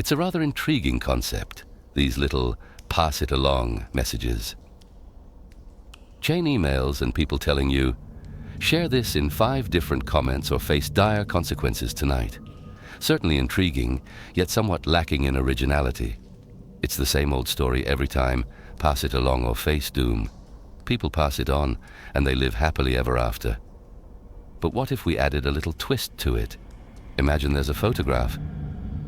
It's a rather intriguing concept, these little pass it along messages. Chain emails and people telling you, share this in 5 different comments or face dire consequences tonight. Certainly intriguing, yet somewhat lacking in originality. It's the same old story every time, pass it along or face doom. People pass it on, and they live happily ever after. But what if we added a little twist to it? Imagine there's a photograph.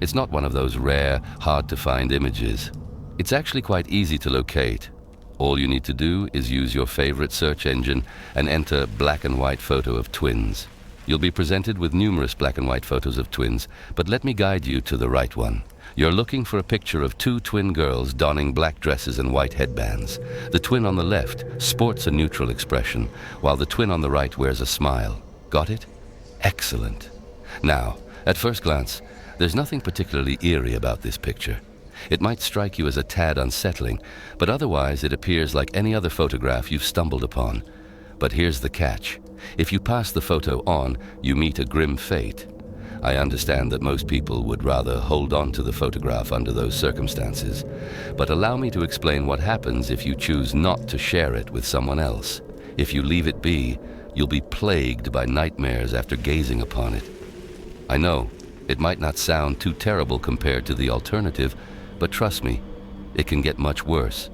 It's not one of those rare, hard-to-find images. It's actually quite easy to locate. All you need to do is use your favorite search engine and enter black and white photo of twins. You'll be presented with numerous black and white photos of twins, but let me guide you to the right one. You're looking for a picture of 2 twin girls donning black dresses and white headbands. The twin on the left sports a neutral expression, while the twin on the right wears a smile. Got it? Excellent. Now, at first glance, there's nothing particularly eerie about this picture. It might strike you as a tad unsettling, but otherwise it appears like any other photograph you've stumbled upon. But here's the catch. If you pass the photo on, you meet a grim fate. I understand that most people would rather hold on to the photograph under those circumstances, but allow me to explain what happens if you choose not to share it with someone else. If you leave it be, you'll be plagued by nightmares after gazing upon it. I know, it might not sound too terrible compared to the alternative, but trust me, it can get much worse.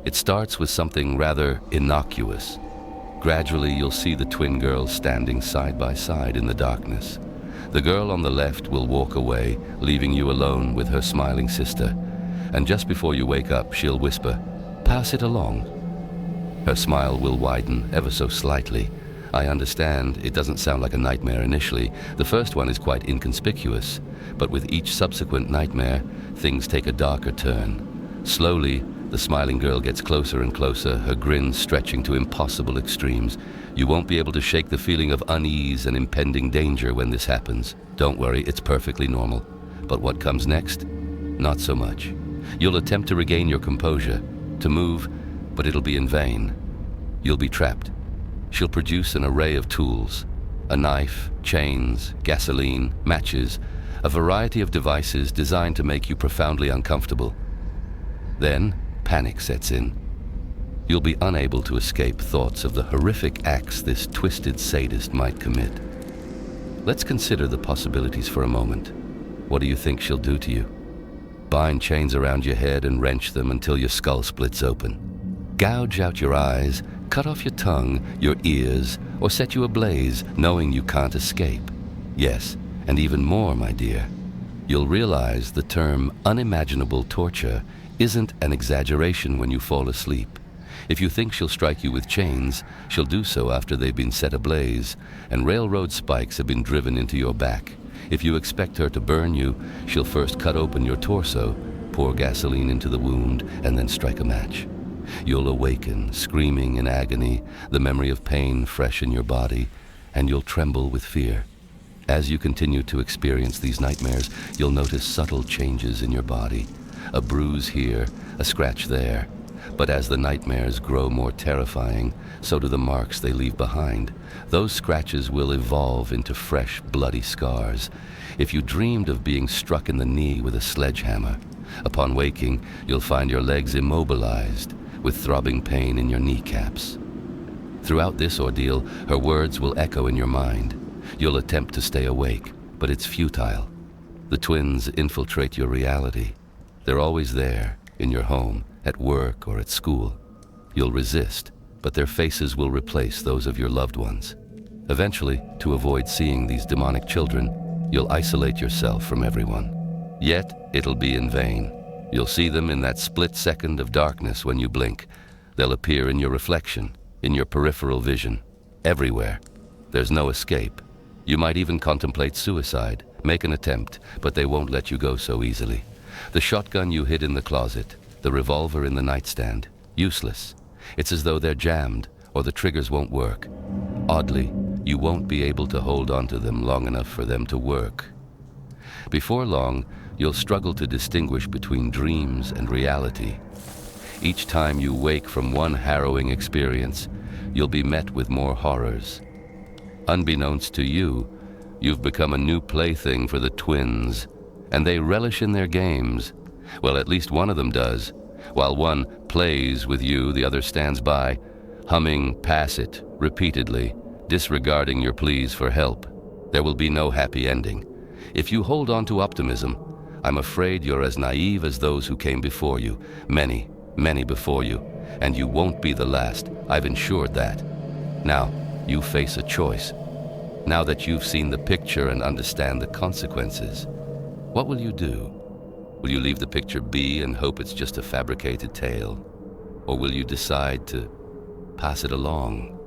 It starts with something rather innocuous. Gradually, you'll see the twin girls standing side by side in the darkness. The girl on the left will walk away, leaving you alone with her smiling sister. And just before you wake up, she'll whisper, "Pass it along." Her smile will widen ever so slightly. I understand it doesn't sound like a nightmare initially. The first one is quite inconspicuous, but with each subsequent nightmare, things take a darker turn. Slowly, the smiling girl gets closer and closer, her grin stretching to impossible extremes. You won't be able to shake the feeling of unease and impending danger when this happens. Don't worry, it's perfectly normal. But what comes next? Not so much. You'll attempt to regain your composure, to move, but it'll be in vain. You'll be trapped. She'll produce an array of tools, a knife, chains, gasoline, matches, a variety of devices designed to make you profoundly uncomfortable. Then, panic sets in. You'll be unable to escape thoughts of the horrific acts this twisted sadist might commit. Let's consider the possibilities for a moment. What do you think she'll do to you? Bind chains around your head and wrench them until your skull splits open. Gouge out your eyes, cut off your tongue, your ears, or set you ablaze, knowing you can't escape. Yes, and even more, my dear. You'll realize the term unimaginable torture isn't an exaggeration when you fall asleep. If you think she'll strike you with chains, she'll do so after they've been set ablaze, and railroad spikes have been driven into your back. If you expect her to burn you, she'll first cut open your torso, pour gasoline into the wound, and then strike a match. You'll awaken, screaming in agony, the memory of pain fresh in your body, and you'll tremble with fear. As you continue to experience these nightmares, you'll notice subtle changes in your body. A bruise here, a scratch there. But as the nightmares grow more terrifying, so do the marks they leave behind. Those scratches will evolve into fresh, bloody scars. If you dreamed of being struck in the knee with a sledgehammer, upon waking, you'll find your legs immobilized, with throbbing pain in your kneecaps. Throughout this ordeal, her words will echo in your mind. You'll attempt to stay awake, but it's futile. The twins infiltrate your reality. They're always there, in your home, at work, or at school. You'll resist, but their faces will replace those of your loved ones. Eventually, to avoid seeing these demonic children, you'll isolate yourself from everyone. Yet, it'll be in vain. You'll see them in that split second of darkness when you blink. They'll appear in your reflection, in your peripheral vision, everywhere. There's no escape. You might even contemplate suicide, make an attempt, but they won't let you go so easily. The shotgun you hid in the closet, the revolver in the nightstand, useless. It's as though they're jammed, or the triggers won't work. Oddly, you won't be able to hold onto them long enough for them to work. Before long, you'll struggle to distinguish between dreams and reality. Each time you wake from one harrowing experience, you'll be met with more horrors. Unbeknownst to you, you've become a new plaything for the twins, and they relish in their games. Well, at least one of them does. While one plays with you, the other stands by, humming "Pass It" repeatedly, disregarding your pleas for help. There will be no happy ending. If you hold on to optimism, I'm afraid you're as naive as those who came before you, many, many before you, and you won't be the last. I've ensured that. Now, you face a choice. Now that you've seen the picture and understand the consequences, what will you do? Will you leave the picture be and hope it's just a fabricated tale? Or will you decide to pass it along?